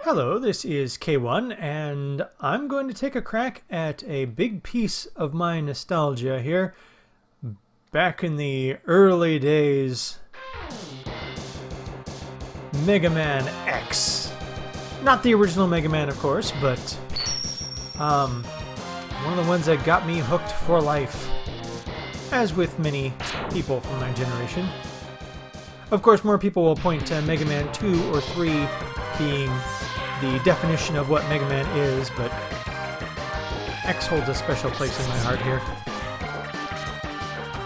Hello, this is K1, and I'm going to take a crack at a big piece of my nostalgia here. Back in the early days, Megaman X. Not the original Megaman, of course, but one of the ones that got me hooked for life, as with many people from my generation. Of course, more people will point to Mega Man 2 or 3 being the definition of what Mega Man is, but X holds a special place in my heart here.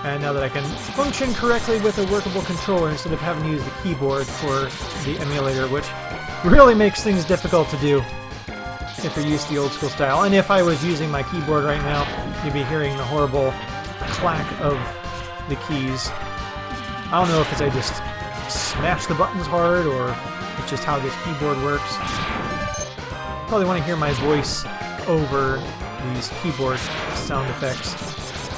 And now that I can function correctly with a workable controller instead of having to use the keyboard for the emulator, which really makes things difficult to do if you're used to the old school style. And if I was using my keyboard right now, you'd be hearing the horrible clack of the keys. I don't know if it's I just smash the buttons hard or it's just how this keyboard works. Probably want to hear my voice over these keyboard sound effects.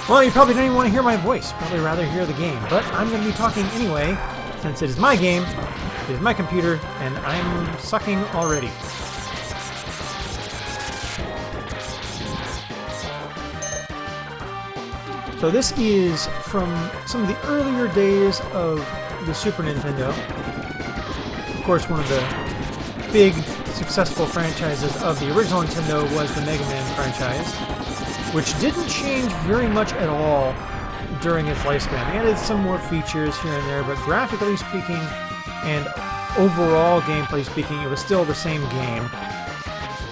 Well, you probably don't even want to hear my voice. Probably rather hear the game. But I'm going to be talking anyway, since it is my game, it is my computer, and I'm sucking already. So this is from some of the earlier days of the Super Nintendo. Of course, one of the big successful franchises of the original Nintendo was the Mega Man franchise, which didn't change very much at all during its lifespan. They added some more features here and there, but graphically speaking and overall gameplay speaking, it was still the same game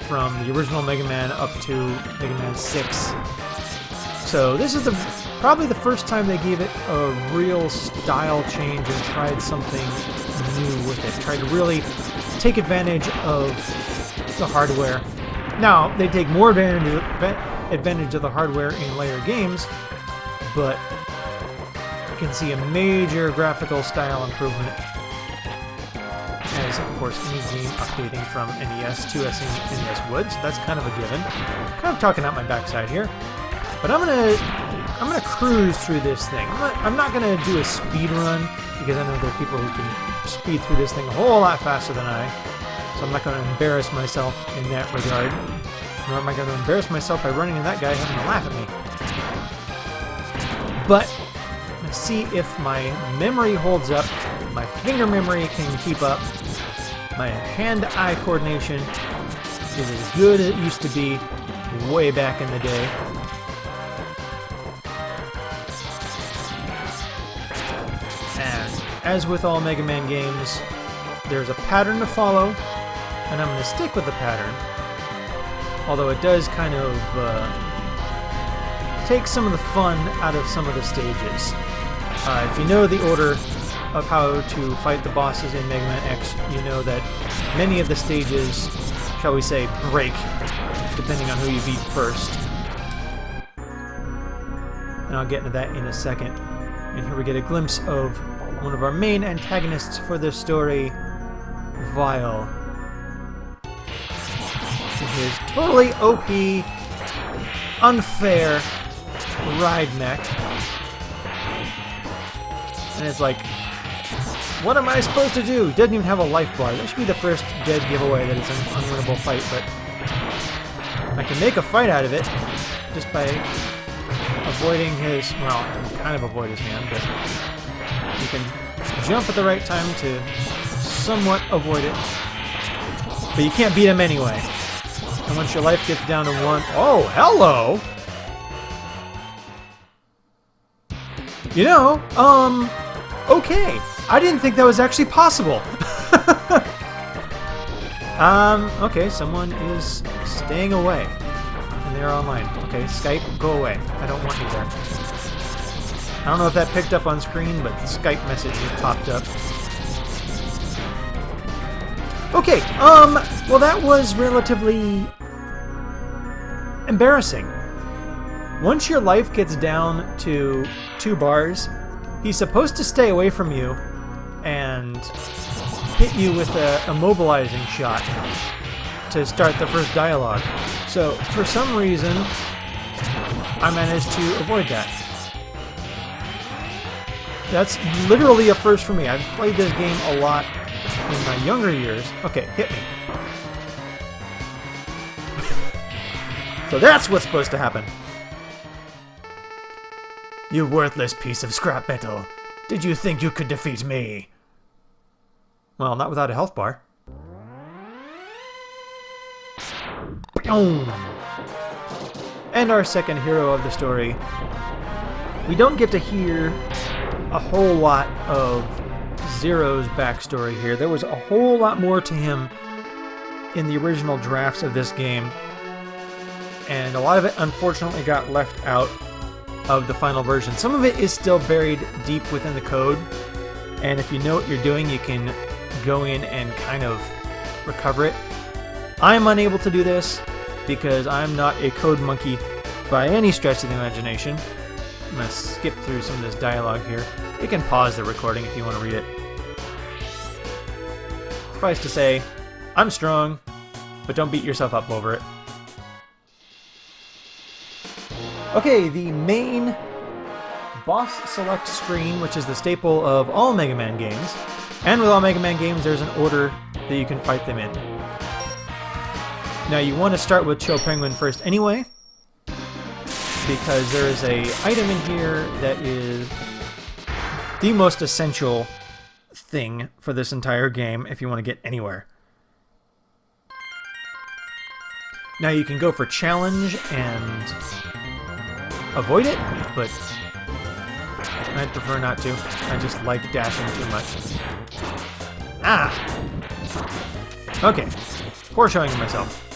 from the original Mega Man up to Mega Man 6. So this is probably the first time they gave it a real style change and tried something new with it. Tried to really take advantage of the hardware. Now, they take more advantage of the hardware in later games, but you can see a major graphical style improvement as, of course, any game updating from NES to NES would, so that's kind of a given. Kind of talking out my backside here. But I'm gonna cruise through this thing. I'm not gonna do a speed run because I know there are people who can speed through this thing a whole lot faster than I. So I'm not gonna embarrass myself in that regard. Nor am I gonna embarrass myself by running into that guy having to laugh at me. But let's see if my memory holds up. My finger memory can keep up. My hand-eye coordination is as good as it used to be way back in the day. As with all Mega Man games, there's a pattern to follow, and I'm going to stick with the pattern. Although it does kind of take some of the fun out of some of the stages. If you know the order of how to fight the bosses in Mega Man X, you know that many of the stages, shall we say, break, depending on who you beat first. And I'll get into that in a second. And here we get a glimpse of one of our main antagonists for this story, Vile. His totally OP, unfair ride mech. And it's like, what am I supposed to do? He doesn't even have a life bar. That should be the first dead giveaway that it's an unwinnable fight, but I can make a fight out of it just by avoiding his, well, kind of avoid his hand, but you can jump at the right time to somewhat avoid it. But you can't beat him anyway. And once your life gets down to 1... Oh, hello! You know, okay. I didn't think that was actually possible. Okay, someone is staying away. And they're online. Okay, Skype, go away. I don't want you there. I don't know if that picked up on screen, but the Skype message just popped up. Okay, well that was relatively embarrassing. Once your life gets down to 2 bars, he's supposed to stay away from you and hit you with a immobilizing shot to start the first dialogue. So, for some reason, I managed to avoid that. That's literally a first for me. I've played this game a lot in my younger years. Okay, hit me. So that's what's supposed to happen. You worthless piece of scrap metal. Did you think you could defeat me? Well, not without a health bar. Boom! And our second hero of the story. We don't get to hear a whole lot of Zero's backstory here. There was a whole lot more to him in the original drafts of this game, and a lot of it unfortunately got left out of the final version. Some of it is still buried deep within the code, and if you know what you're doing, you can go in and kind of recover it. I'm unable to do this because I'm not a code monkey by any stretch of the imagination. I'm going to skip through some of this dialogue here. You can pause the recording if you want to read it. Suffice to say, I'm strong, but don't beat yourself up over it. Okay, the main boss select screen, which is the staple of all Mega Man games. And with all Mega Man games, there's an order that you can fight them in. Now, you want to start with Chill Penguin first anyway, because there is a item in here that is the most essential thing for this entire game if you want to get anywhere. Now, you can go for challenge and avoid it, but I'd prefer not to. I just like dashing too much. Ah! Okay. Poor showing myself.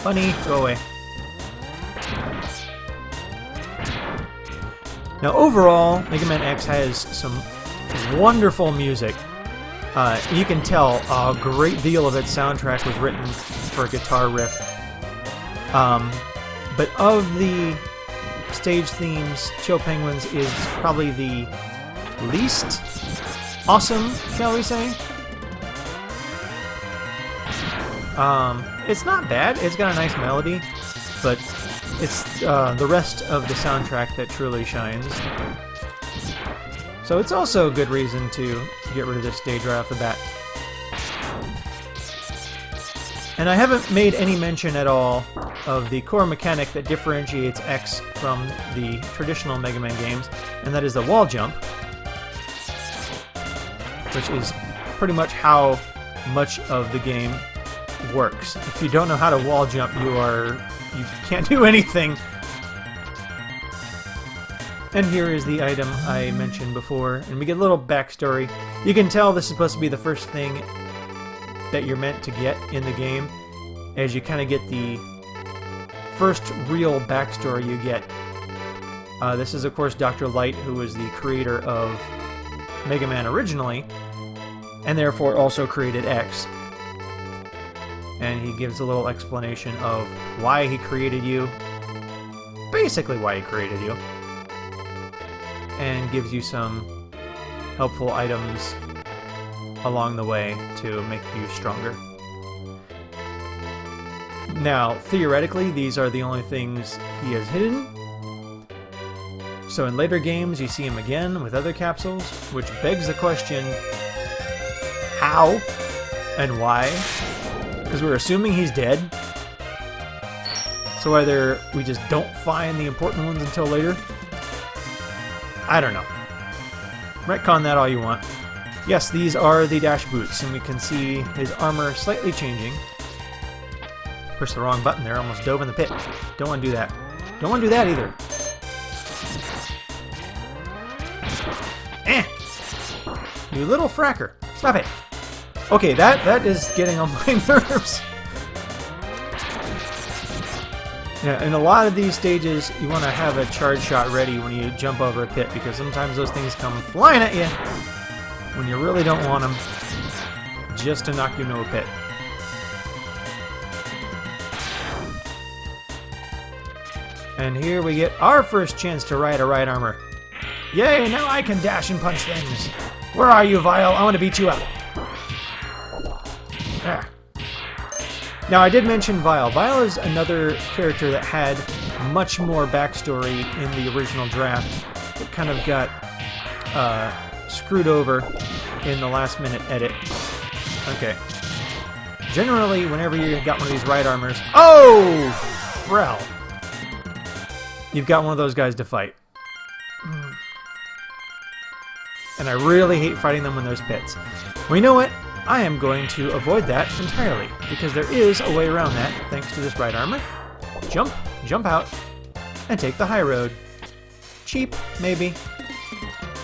Funny, go away. Now, overall, Mega Man X has some wonderful music. You can tell a great deal of its soundtrack was written for a guitar riff. But of the stage themes, Chill Penguins is probably the least awesome, shall we say. It's not bad. It's got a nice melody, but it's the rest of the soundtrack that truly shines. So it's also a good reason to get rid of this stage right off the bat. And I haven't made any mention at all of the core mechanic that differentiates X from the traditional Mega Man games, and that is the wall jump, which is pretty much how much of the game works. If you don't know how to wall jump, you can't do anything. And here is the item I mentioned before, and we get a little backstory. You can tell this is supposed to be the first thing that you're meant to get in the game, as you kind of get the first real backstory you get. This is, of course, Dr. Light, who was the creator of Mega Man originally, and therefore also created X. And he gives a little explanation of why he created you, basically why he created you, and gives you some helpful items along the way to make you stronger. Now, theoretically, these are the only things he has hidden. So in later games, you see him again with other capsules, which begs the question, how and why? Because we're assuming he's dead. So either we just don't find the important ones until later. I don't know. Retcon that all you want. Yes, these are the dash boots, and we can see his armor slightly changing. Pushed the wrong button there, almost dove in the pit. Don't want to do that. Don't want to do that either. You little fracker. Stop it. Okay, that is getting on my nerves. Yeah, in a lot of these stages, you want to have a charge shot ready when you jump over a pit, because sometimes those things come flying at you when you really don't want them, just to knock you into a pit. And here we get our first chance to ride a ride armor. Yay, now I can dash and punch things. Where are you, Vile? I want to beat you up. Ah. Now, I did mention Vile. Vile is another character that had much more backstory in the original draft. It kind of got screwed over in the last-minute edit. Okay. Generally, whenever you got one of these ride armors... Oh! Frel. You've got one of those guys to fight. And I really hate fighting them when there's pits. Well, you know what? I am going to avoid that entirely, because there is a way around that thanks to this right armor. Jump, jump out, and take the high road. Cheap, maybe,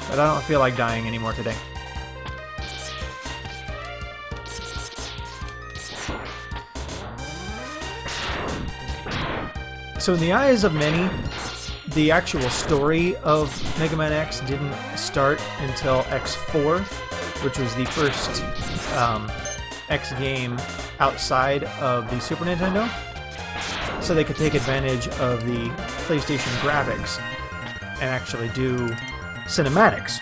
but I don't feel like dying anymore today. So in the eyes of many, the actual story of Megaman X didn't start until X4, which was the first X game outside of the Super Nintendo, so they could take advantage of the PlayStation graphics and actually do cinematics,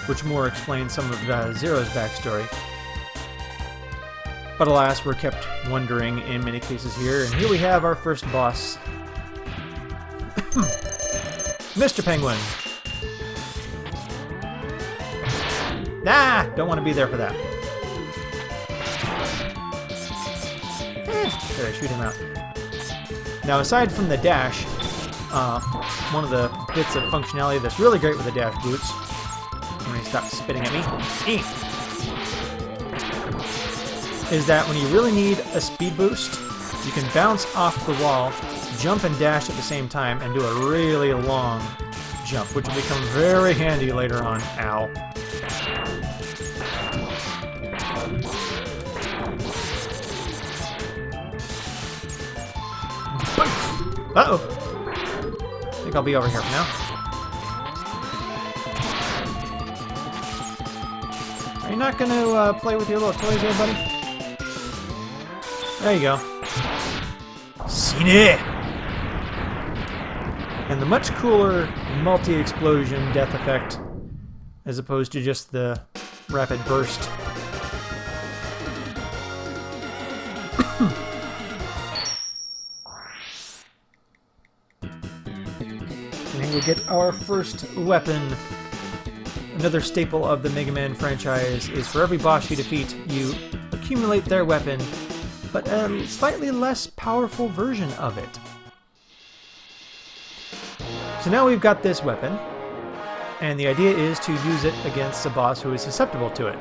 which more explains some of Zero's backstory. But alas, we're kept wondering in many cases here, and here we have our first boss, Mr. Penguin. Nah, don't want to be there for that. There, shoot him out. Now, aside from the dash, one of the bits of functionality that's really great with the dash boots, when he stops spitting at me, is that when you really need a speed boost, you can bounce off the wall, jump and dash at the same time, and do a really long jump, which will become very handy later on. Ow. Uh-oh. I think I'll be over here for now. Are you not going to play with your little toys there, buddy? There you go. Seen it! And the much cooler multi-explosion death effect, as opposed to just the rapid burst. And here we get our first weapon. Another staple of the Mega Man franchise is for every boss you defeat, you accumulate their weapon, but a slightly less powerful version of it. So now we've got this weapon, and the idea is to use it against a boss who is susceptible to it.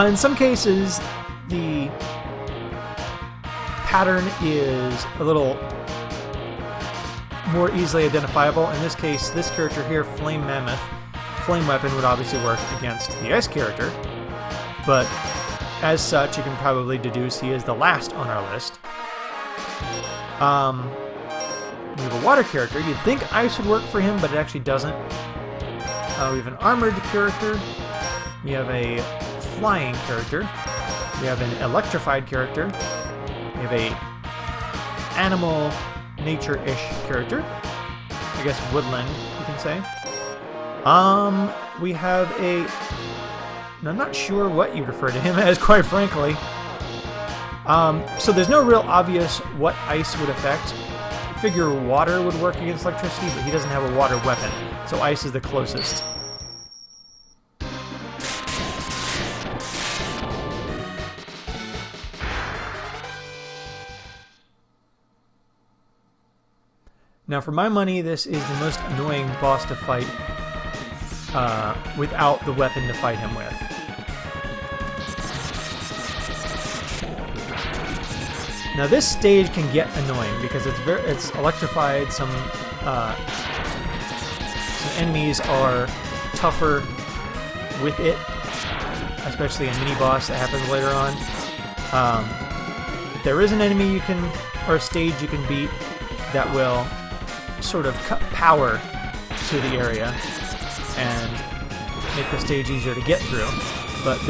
In some cases, the pattern is a little more easily identifiable. In this case, this character here, Flame Mammoth, Flame Weapon would obviously work against the Ice character, but as such, you can probably deduce he is the last on our list. We have a water character. You'd think ice would work for him, but it actually doesn't. We have an armored character. We have a flying character. We have an electrified character. We have a animal nature-ish character. I guess woodland, you can say. We have a... I'm not sure what you'd refer to him as, quite frankly. So there's no real obvious what ice would affect. I figure water would work against electricity, but he doesn't have a water weapon, so ice is the closest. Now, for my money, this is the most annoying boss to fight without the weapon to fight him with. Now this stage can get annoying because it's electrified. Some enemies are tougher with it, especially a mini boss that happens later on. There is an enemy you can, or a stage you can beat that will sort of cut power to the area and make the stage easier to get through. But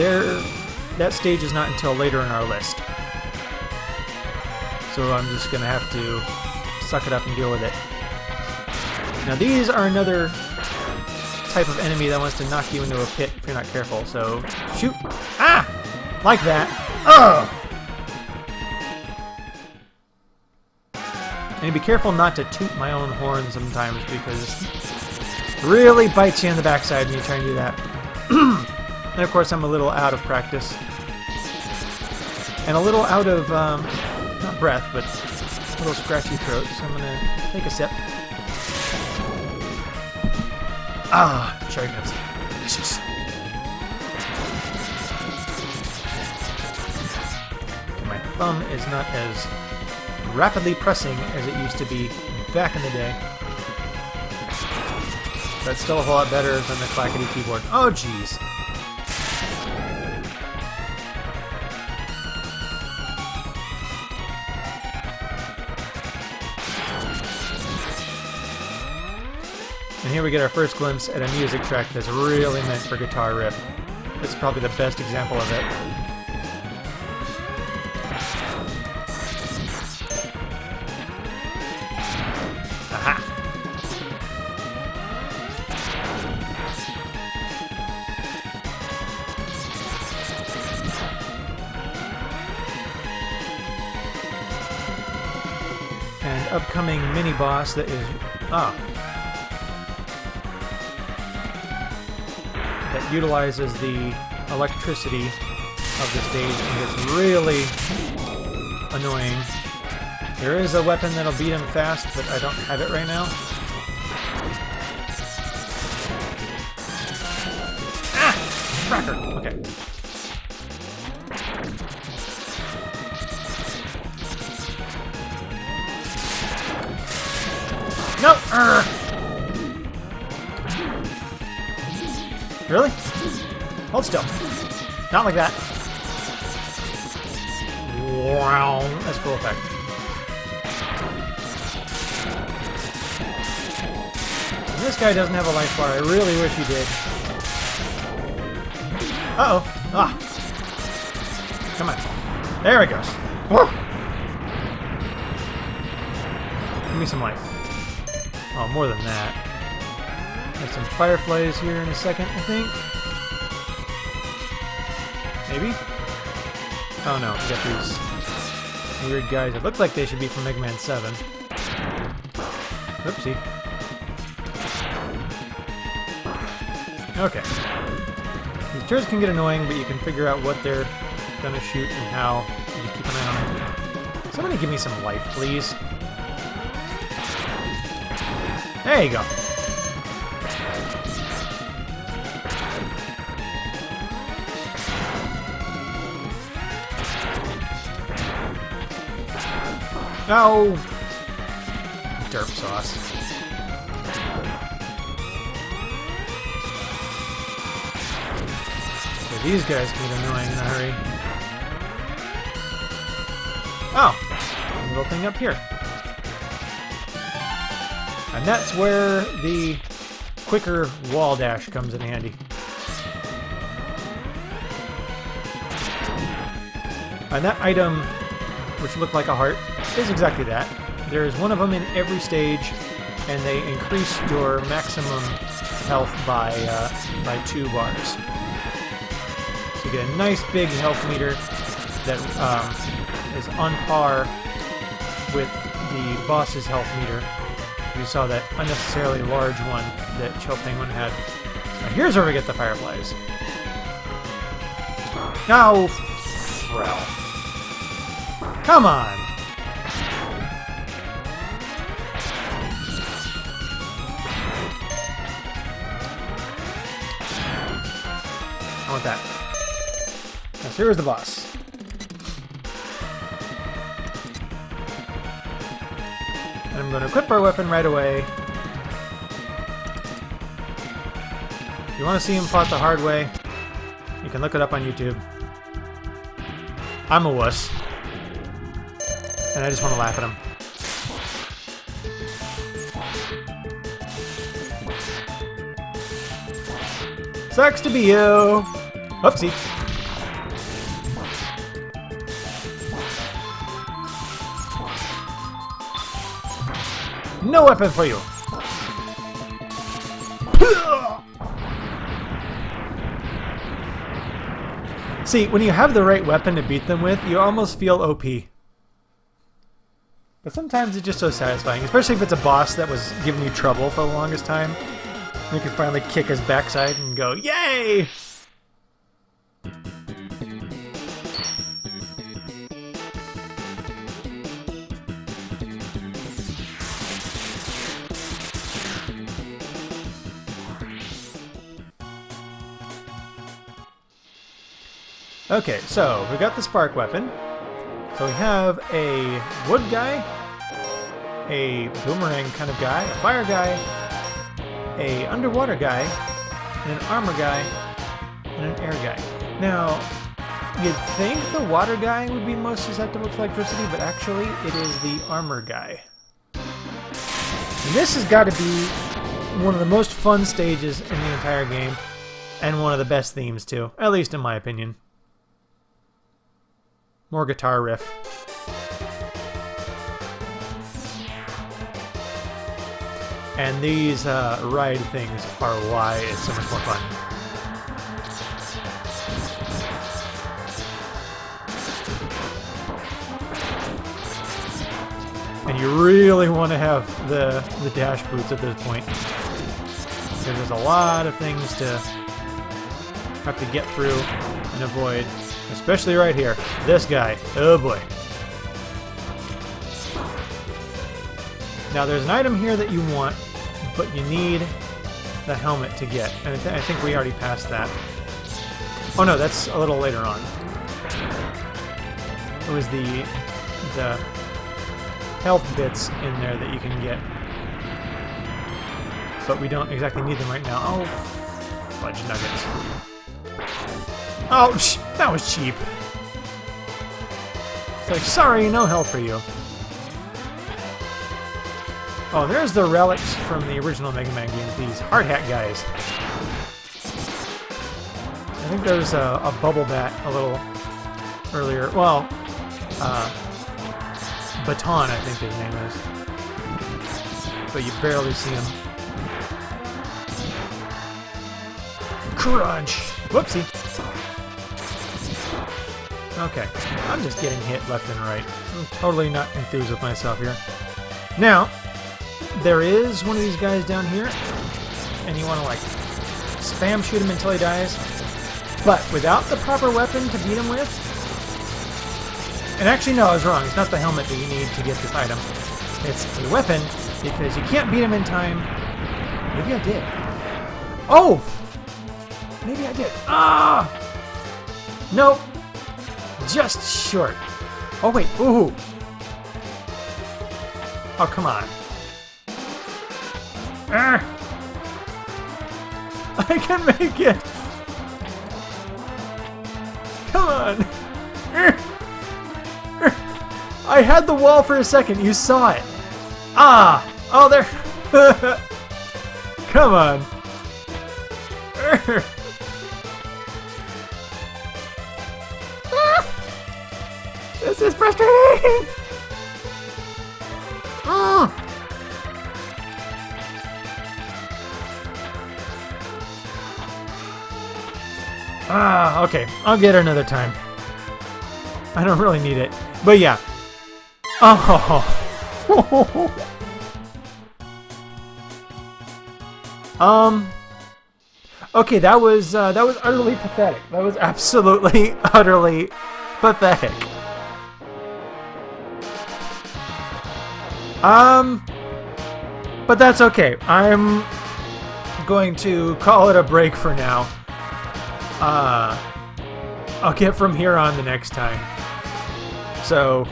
that stage is not until later in our list. So I'm just going to have to suck it up and deal with it. Now these are another type of enemy that wants to knock you into a pit if you're not careful. So shoot! Ah! Like that. Oh! And be careful not to toot my own horn sometimes, because it really bites you in the backside when you try and do that. And of course I'm a little out of practice. And a little out of... not breath, but a little scratchy throat, so I'm gonna take a sip. Ah, cherry Pepsi. Delicious. Okay, my thumb is not as rapidly pressing as it used to be back in the day. That's still a whole lot better than the clackety keyboard. Oh, jeez. And here we get our first glimpse at a music track that's really meant for guitar riff. This is probably the best example of it. Aha! And upcoming mini-boss that is... that utilizes the electricity of the stage and gets really annoying. There is a weapon that'll beat him fast, but I don't have it right now. Ah! Cracker! Okay. No! Really? Hold still. Not like that. Wow, that's cool effect. And this guy doesn't have a life bar. I really wish he did. Uh-oh. Ah. Come on. There it goes. Whoa. Give me some life. Oh, more than that. There's some fireflies here in a second, I think. Maybe? Oh no, we got these weird guys that look like they should be from Megaman 7. Oopsie. Okay. These turrets can get annoying, but you can figure out what they're gonna shoot and how. You just keep an eye on it. Somebody give me some life, please. There you go. No! Derp sauce. So these guys can get annoying in a hurry. Oh! A little thing up here. And that's where the quicker wall dash comes in handy. And that item, which looked like a heart, is exactly that. There's one of them in every stage, and they increase your maximum health by 2 bars. So you get a nice big health meter that is on par with the boss's health meter. You saw that unnecessarily large one that Chill Penguin had. Now here's where we get the fireflies. No, Frel. Come on! I want that. Now here's the boss. And I'm going to equip our weapon right away. If you want to see him fought the hard way, you can look it up on YouTube. I'm a wuss. And I just want to laugh at him. Sucks to be you! Oopsie. No weapon for you! See, when you have the right weapon to beat them with, you almost feel OP. But sometimes it's just so satisfying, especially if it's a boss that was giving you trouble for the longest time. You can finally kick his backside and go, yay! Okay, so we got the spark weapon. So we have a wood guy, a boomerang kind of guy, a fire guy, a underwater guy, and an armor guy, and an air guy. Now, you'd think the water guy would be most susceptible to electricity, but actually it is the armor guy. And this has got to be one of the most fun stages in the entire game, and one of the best themes too, at least in my opinion. More guitar riff. And these ride things are why it's so much more fun. And you really want to have the dash boots at this point, because there's a lot of things to have to get through and avoid. Especially right here. This guy. Oh boy. Now there's an item here that you want, but you need the helmet to get. And I think we already passed that. Oh no, that's a little later on. It was the health bits in there that you can get. But we don't exactly need them right now. Oh, fudge nuggets. Oh, that was cheap. It's like, sorry, no health for you. Oh, there's the relics from the original Mega Man games, these hard hat guys. I think there's a bubble bat a little earlier. Well, Baton, I think his name is. But you barely see him. Crunch! Whoopsie. Okay, I'm just getting hit left and right. I'm totally not enthused with myself here. Now, there is one of these guys down here, and you want to like spam shoot him until he dies, but without the proper weapon to beat him with. And actually, no, I was wrong. It's not the helmet that you need to get this item. It's a weapon, because you can't beat him in time. Maybe I did. Oh! Maybe I did. Ah! Nope. Just short. Oh, wait. Ooh. Oh, come on. Ah! I can make it! Come on! I had the wall for a second. You saw it. Ah! Oh, there. Come on. This is frustrating! Ah, okay. I'll get her another time. I don't really need it. But yeah. Oh. Okay, that was utterly pathetic. That was absolutely, utterly pathetic. But that's okay. I'm going to call it a break for now. I'll get from here on the next time. So,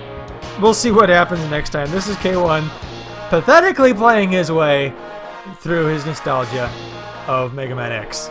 we'll see what happens next time. This is K1 pathetically playing his way through his nostalgia of Mega Man X.